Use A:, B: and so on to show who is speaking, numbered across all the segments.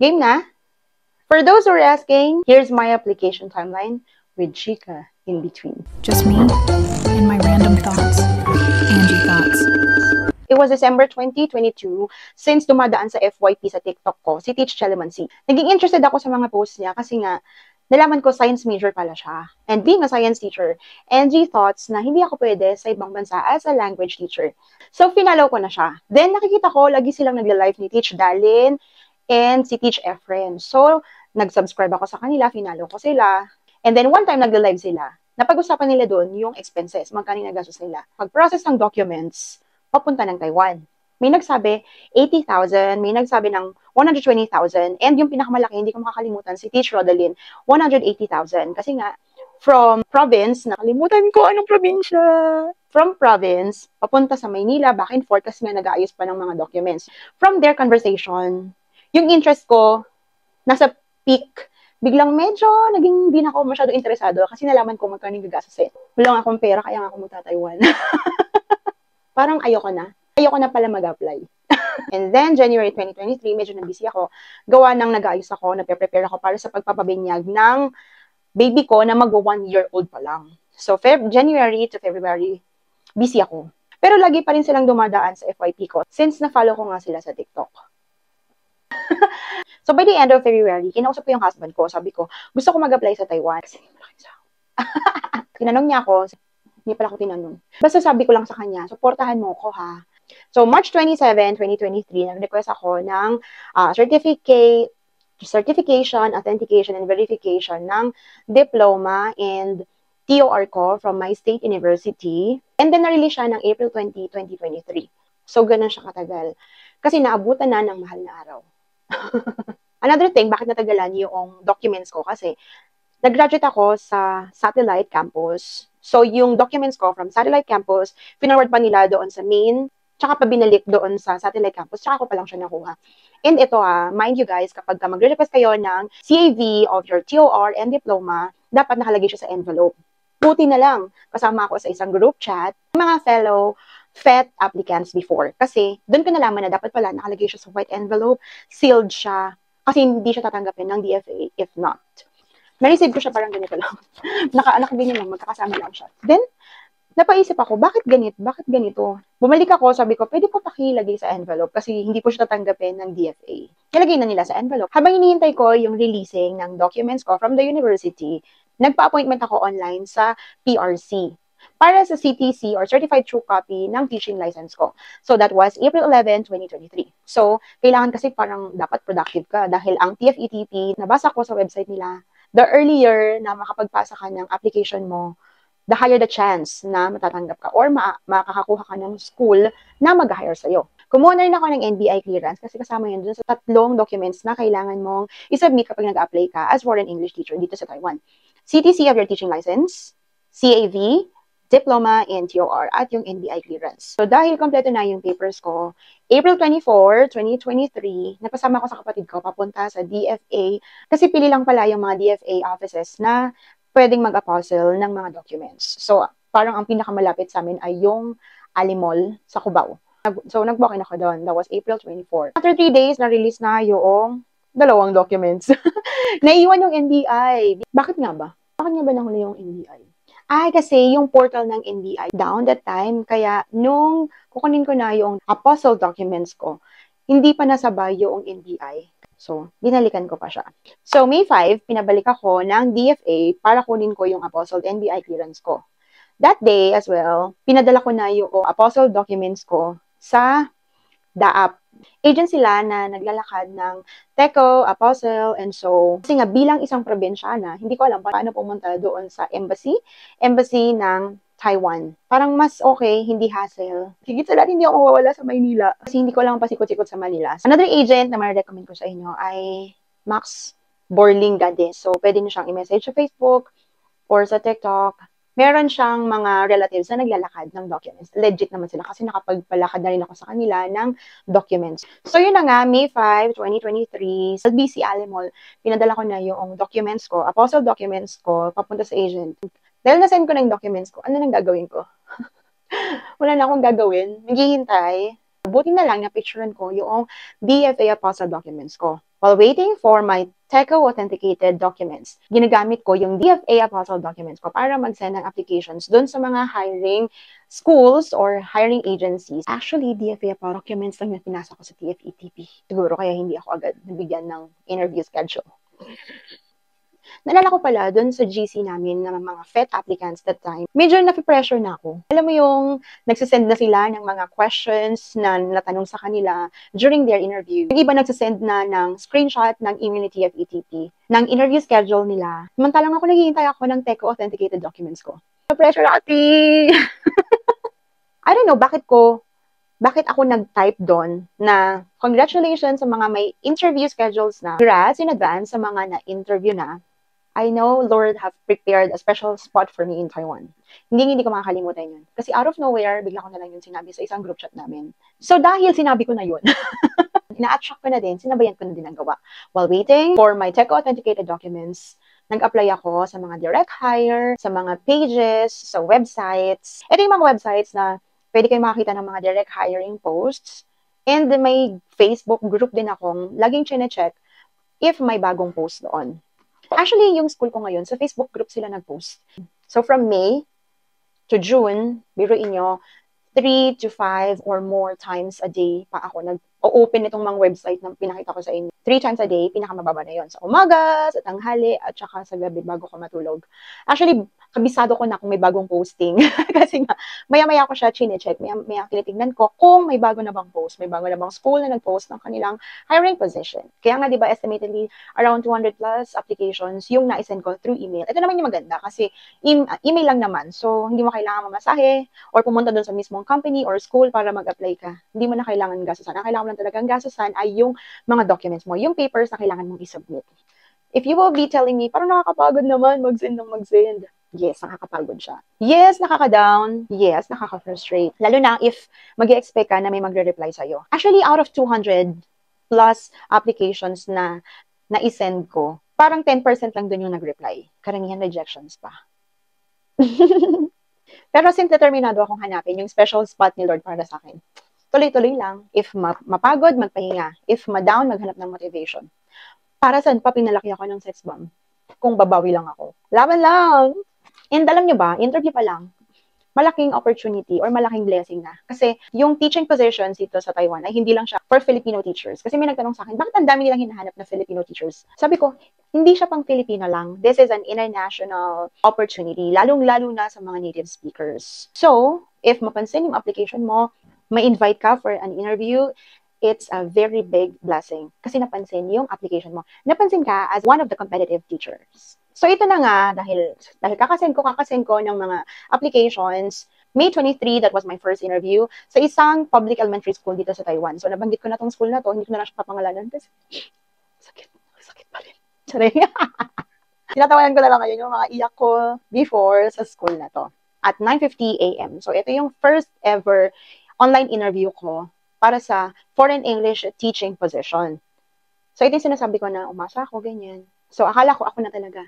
A: Game na? For those who are asking, here's my application timeline with Chika in between.
B: Just me and my random thoughts. Angie thoughts.
A: It was December 2022 since dumadaan sa FYP sa TikTok ko, si Teach Chalamansi. Naging interested ako sa mga posts niya kasi nga, nalaman ko science major pala siya. And being a science teacher, Angie thoughts na hindi ako pwede sa ibang bansa as a language teacher. So, finalo ko na siya. Then, nakikita ko, lagi silang nagla-live ni Teach Dalin and si Teach Efren. So, nag-subscribe ako sa kanila, finalo ko sila. And then, one time nagla-live sila. Napag-usapan nila doon yung expenses, magkano nagastos nila. Pag-process ng documents, papunta ng Taiwan. May nagsabi 80,000, may nagsabi ng 120,000, and yung pinakamalaki, hindi ko makakalimutan, si Teach Rodalyn, 180,000. Kasi nga, from province, nakalimutan ko anong probinsya. From province, papunta sa Maynila, back and forth, kasi nga nag-aayos pa ng mga documents. From their conversation, yung interest ko, nasa peak, biglang medyo naging di na ako masyado interesado kasi nalaman ko magkano yung gagastusin. Wala nga akong pera, kaya nga ako magta-Taiwan. Parang ayoko na pala mag-apply. And then, January 2023, medyo nabisi ako. Gawa ng nag-aayos ako, nagpe-prepare ako para sa pagpapabinyag ng baby ko na mag-1-year-old pa lang. So, January to February, busy ako. Pero lagi pa rin silang dumadaan sa FYP ko since na-follow ko nga sila sa TikTok. So, by the end of February, kinausap ko yung husband ko. Sabi ko, gusto ko mag-apply sa Taiwan. Kasi malaki sa tinanong niya ako, hindi pala ako tinanong. Basta sabi ko lang sa kanya, supportahan mo ko ha. So, March 27, 2023, nag-request ako ng certification, authentication, and verification ng diploma and TOR ko from my state university. And then, na-release siya ng April 20, 2023. So, ganun siya katagal. Kasi naabutan na ng mahal na araw. Another thing, bakit natagalan yung documents ko? Kasi, nag-graduate ako sa satellite campus. So, yung documents ko from satellite campus, pinaward pa nila doon sa main, tsaka pa binalik doon sa satellite campus, tsaka ko pa lang siya nakuha. And ito mind you guys, kapag magre-request kayo ng CAV of your TOR and diploma, dapat nakalagay siya sa envelope. Buti na lang, kasama ako sa isang group chat, mga fellow FET applicants before. Kasi, doon ko nalaman na dapat pala nakalagay siya sa white envelope, sealed siya, kasi hindi siya tatanggapin ng DFA if not. Na-receive ko siya parang ganito lang. Nakaganyan lang, magkakasama lang siya. Then, napaisip ako, bakit ganito? Bumalik ako, sabi ko, pwede po pakilagay sa envelope kasi hindi po siya tatanggapin ng DFA. Nilagay na nila sa envelope. Habang hinihintay ko yung releasing ng documents ko from the university, nagpa-appointment ako online sa PRC para sa CTC or Certified True Copy ng teaching license ko. So, that was April 11, 2023. So, kailangan kasi parang dapat productive ka dahil ang TFETP, nabasa ko sa website nila, the earlier na makapagpasa ka ng application mo, the higher the chance na matatanggap ka or makakakuha ka ng school na mag-hire sa'yo. Kumuha na rin ako ng NBI clearance kasi kasama yun dun sa 3 documents na kailangan mong isubmit kapag nag-apply ka as foreign English teacher dito sa Taiwan. CTC of your teaching license, CAV, diploma, and TOR, at yung NBI clearance. So, dahil kompleto na yung papers ko, April 24, 2023, napasama ko sa kapatid ko papunta sa DFA kasi pili lang pala yung mga DFA offices na pwedeng mag-apostle ng mga documents. So, parang ang pinakamalapit sa amin ay yung Alimol sa Cubao. So, nag-walk-in ako doon. That was April 24. After 3 days, na-release na yung 2 documents. Naiwan yung NBI. Bakit nga ba? Bakit nga ba nahuli yung NBI? Ay, kasi yung portal ng NBI down that time, kaya nung kukunin ko na yung apostle documents ko, hindi pa nasabay yung NBI. So, binalikan ko pa siya. So, May 5, pinabalik ako ng DFA para kunin ko yung apostle NBI clearance ko. That day as well, pinadala ko na yung apostle documents ko sa DAAP. Agent sila na naglalakad ng TECO, Apostle, and so, kasi nga bilang isang probinsyana, hindi ko alam paano pumunta doon sa embassy ng Taiwan. Parang mas okay, hindi hassle. Higit sa lahat, hindi ako mawawala sa Maynila kasi hindi ko lang pasikot-sikot sa Manila. Another agent na ma-recommend ko sa inyo ay Max Borlingade. So, pwede nyo siyang i-message sa Facebook or sa TikTok. Meron siyang mga relatives na naglalakad ng documents. Legit naman sila kasi nakapagpalakad na rin ako sa kanila ng documents. So, yun na nga, May 5, 2023, sa BC Alimol, pinadala ko na yung documents ko, apostle documents ko, papunta sa agent. Dahil na-send ko na yung documents ko, ano nang gagawin ko? Wala na akong gagawin. Naghihintay. Buti na lang, na-picturean ko yung DFA apostle documents ko. While waiting for my TECO authenticated documents, ginagamit ko yung DFA Apostle documents ko para mag-send ng applications dun sa mga hiring schools or hiring agencies. Actually, DFA Apostle documents lang yung pinasa ko sa TFETP. Siguro kaya hindi ako agad nabigyan ng interview schedule. Naalala ko pala, dun sa GC namin na mga FET applicants that time, medyo napipressure na ako. Alam mo yung nagsisend na sila ng mga questions na natanong sa kanila during their interview. Yung iba nagsisend na ng screenshot ng email ni TFETP, ng interview schedule nila. Samantalang ako naghihintay ako ng TECO authenticated documents ko. Pressure ati! I don't know, bakit ako nag-type doon na congratulations sa mga may interview schedules na. Congrats in advance sa mga na-interview na. I know Lord have prepared a special spot for me in Taiwan. Hindi ko makakalimutan yun. Kasi out of nowhere, bigla ko na lang yun sinabi sa isang group chat namin. So dahil sinabi ko na yun, ina-attract ko na din, sinabayan ko na din ang gawa. While waiting for my TECO authenticated documents, nag-apply ako sa mga direct hire, sa mga pages, sa websites. Ito yung mga websites na pwede kayong makakita ng mga direct hiring posts. And may Facebook group din akong laging chine-check if may bagong post doon. Actually, yung school ko ngayon, sa Facebook group sila nag-post. So, from May to June, biruin nyo, 3 to 5 or more times a day pa ako nag-open itong mga website na pinakita ko sa inyo. 3 times a day, pinakamababa na yon. Sa umaga, sa tanghali, at saka sa gabi bago ko matulog. Actually, kabisado ko na kung may bagong posting. Kasi nga, maya-maya ko siya chine-check. Maya tinitignan ko kung may bago na bang post. May bago na bang school na nag-post ng kanilang hiring position. Kaya nga, di ba, estimatedly, around 200 plus applications yung na-send ko through email. Ito naman yung maganda kasi email lang naman. So, hindi mo kailangan mamasahe or pumunta doon sa mismong company or school para mag-apply ka. Hindi mo na kailangan gastusan. Ang kailangan mo lang talagang gastusan ay yung mga documents mo, yung papers na kailangan mong isubmit. If you will be telling me, parang nakakapagod naman, mag-send ng mag-send. Yes, nakakapagod siya. Yes, nakaka-down. Yes, nakaka-frustrate. Lalo na if mag-expect ka na may magre-reply sa'yo. Actually, out of 200 plus applications na na-send ko, parang 10% lang dun yung nag-reply. Karamihan rejections pa. Pero since determinado akong hanapin yung special spot ni Lord para sa akin, tuloy-tuloy lang. If mapagod, magpahinga. If ma-down, maghanap ng motivation. Para saan pa pinalaki ako ng sex bomb? Kung babawi lang ako. Laban lang! And alam nyo ba, interview pa lang, malaking opportunity or malaking blessing na. Kasi yung teaching positions dito sa Taiwan ay hindi lang siya for Filipino teachers. Kasi may nagtanong sa akin, bakit ang dami nilang hinahanap na Filipino teachers? Sabi ko, hindi siya pang Filipino lang. This is an international opportunity, lalong-lalo na sa mga native speakers. So, if mapansin yung application mo, ma-invite ka for an interview, it's a very big blessing. Kasi napansin yung application mo. Napansin ka as one of the competitive teachers. So, ito na nga, dahil kakasend ko ng mga applications, May 23, that was my first interview, sa isang public elementary school dito sa Taiwan. So, nabanggit ko na tong school na to, hindi ko na lang siya papangalanan kasi sakit pa rin. Sorry. Tinatawanan ko na lang ngayon yung mga iyak ko before sa school na to. At 9:50 a.m. So, ito yung first ever online interview ko para sa foreign English teaching position. So, ito yung sinasabi ko na umasa ako, ganyan. So, akala ko ako na talaga.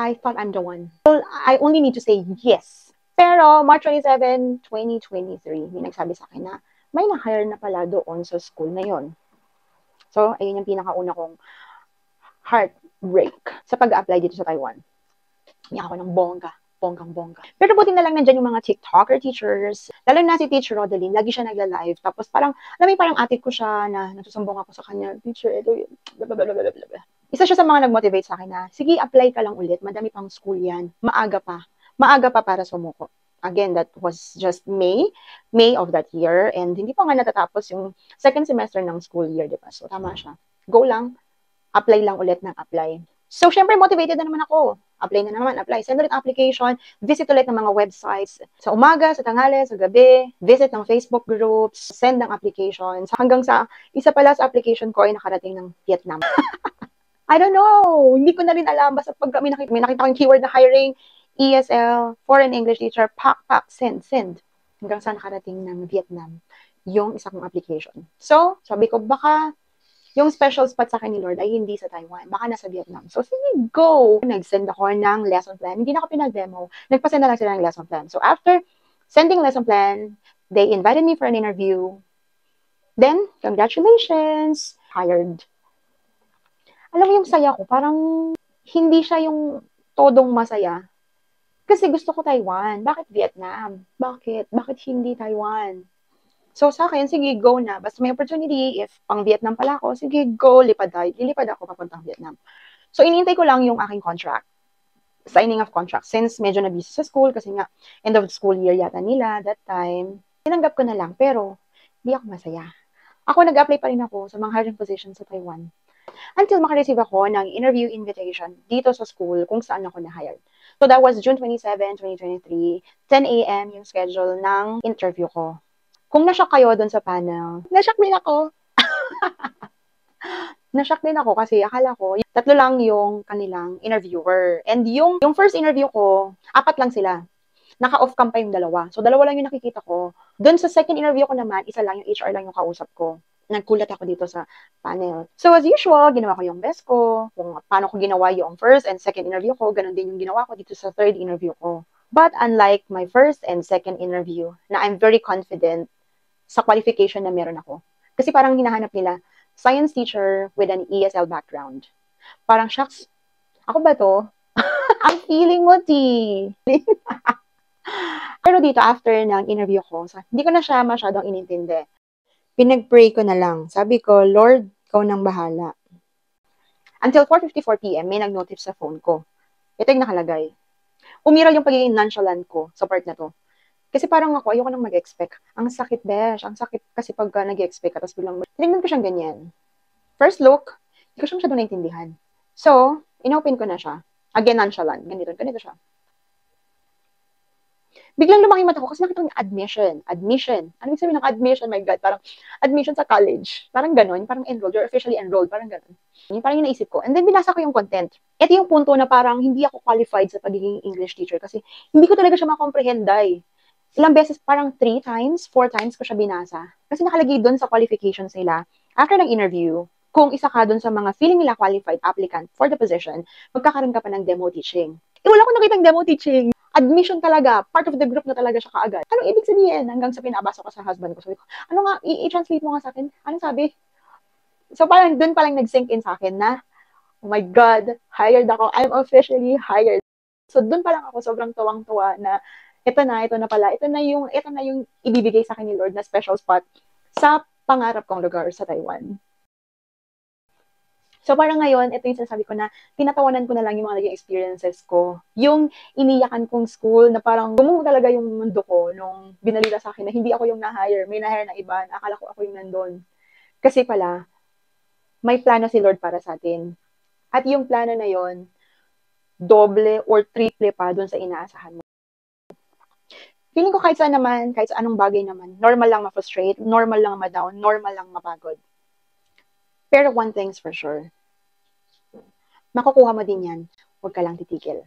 A: I thought I'm the one. So, I only need to say yes. Pero, March 27, 2023, may nagsabi sa akin na may na-hire na pala doon sa school na yon. So, ayun yung pinakauna kong heartbreak sa pag-apply dito sa Taiwan. Niya ako ng bonggang-bongga. Pero buti na lang nandyan yung mga TikToker teachers. Lalo na si Teacher Rodeline, lagi siya nagla-live. Tapos parang, alam mo parang ate ko siya na nagsusumbong ako sa kanya, teacher, ito yun, blablabla. Isa siya sa mga nag-motivate sa akin na, sige, apply ka lang ulit, madami pang school yan. Maaga pa para sumuko. Again, that was just May of that year, and hindi pa nga natatapos yung second semester ng school year, diba? So, tama siya. Go lang, apply lang ulit ng apply. So, syempre, motivated na naman ako. Apply na naman, apply. Send ulit application, visit ulit ng mga websites. Sa umaga, sa tanghali, sa gabi, visit ng Facebook groups, send ng applications. Hanggang sa, isa pala sa application ko ay nakarating ng Vietnam. I don't know. Hindi ko na rin alam. Basta pag may nakita ko yung keyword na hiring, ESL, foreign English teacher, pak, send. Hanggang sa nakarating ng Vietnam yung isa kong application. So, sabi ko, baka yung special spot sa akin ni Lord ay hindi sa Taiwan. Baka nasa Vietnam. So, sige, go! Nag-send ako ng lesson plan. Hindi na ako pinag-demo. Nagpa-send na lang sila ng lesson plan. So, after sending lesson plan, they invited me for an interview. Then, congratulations! Hired. alam mo yung saya ko, parang hindi siya yung todong masaya. Kasi gusto ko Taiwan. Bakit Vietnam? Bakit? Bakit hindi Taiwan? So, sa akin, sige, go na. Basta may opportunity, if pang Vietnam pala ako, sige, go, lilipad ako papuntang Vietnam. So, inintay ko lang yung aking contract. Signing of contract. Since medyo na-busy sa school, kasi nga, end of school year yata nila, that time, tinanggap ko na lang. Pero, hindi ako masaya. Ako, nag-apply pa rin ako sa mga hiring positions sa Taiwan. Until makareceive ako ng interview invitation dito sa school kung saan ako na-hired. So, that was June 27, 2023, 10 a.m. yung schedule ng interview ko. Kung na-shock kayo doon sa panel, na-shock din ako. Na-shock din ako kasi akala ko, tatlo lang yung kanilang interviewer. And yung first interview ko, 4 lang sila. Naka-off cam pa yung dalawa. So, dalawa lang yung nakikita ko. Doon sa second interview ko naman, isa lang, yung HR lang yung kausap ko. Nagkulat ako dito sa panel. So, as usual, ginawa ko yung best ko. Kung paano ko ginawa yung first and second interview ko, ganun din yung ginawa ko dito sa third interview ko. But unlike my first and second interview, na I'm very confident sa qualification na meron ako. Kasi parang hinahanap nila, science teacher with an ESL background. Parang, shucks, ako ba to? Ang feeling mo, T. Pero dito, after ng interview ko, hindi ko na siya masyadong inintindi. Pinag-pray ko na lang. Sabi ko, Lord, ikaw nang bahala. Until 4:54 p.m., may nag-notif sa phone ko. Ito yung nakalagay. Umiral yung pagiging nonchalant ko sa part na to. Kasi parang ako, ayoko nang mag-expect. Ang sakit, besh. Ang sakit kasi pag nag-expect ka, tapos bilang, tinignan ko siyang ganyan. First look, hindi ko siya masyadong naintindihan. So, inopen ko na siya. Again, nonchalant. Ganito siya. Biglang lumaki mata ko kasi nakita ko yung admission. Admission. Ano yung sabihin ng admission? My God, parang admission sa college. Parang ganun. Parang enrolled. You're officially enrolled. Parang ganun. Yung parang yung naisip ko. And then binasa ko yung content. Ito yung punto na parang hindi ako qualified sa pagiging English teacher kasi hindi ko talaga siya makomprehenday. Ilang beses, parang 3 times, 4 times ko siya binasa. Kasi nakalagay doon sa qualifications nila. After ng interview, kung isa ka doon sa mga feeling nila qualified applicant for the position, magkakaroon ka pa ng demo teaching. Wala ko nakitang demo teaching. Admission talaga. Part of the group na talaga siya kaagad. Anong ibig sabihin? Hanggang sa pinabasa ko sa husband ko. Sabi ko, ano nga, i-translate mo nga sa akin? Anong sabi? So parang doon palang nag-sink in sa akin na, oh my God, hired ako. I'm officially hired. So doon pa lang ako sobrang tuwang-tuwa na ito na pala. Ito na yung ibibigay sa akin ni Lord na special spot sa pangarap kong lugar sa Taiwan. So, parang ngayon, ito yung sinasabi ko na tinatawanan ko na lang yung mga naging experiences ko. Yung iniyakan kong school na parang gumulong talaga yung mundo ko nung binalita sa akin na hindi ako yung na-hire. May na-hire na iba. Akala ko ako yung nandun. Kasi pala, may plano si Lord para sa atin. At yung plano na yon doble or triple pa dun sa inaasahan mo. Feeling ko kahit saan naman, kahit sa anong bagay naman, normal lang ma-frustrate, normal lang ma-down, normal lang mapagod. Pero one thing's for sure, makukuha mo din yan. Huwag ka lang titigil.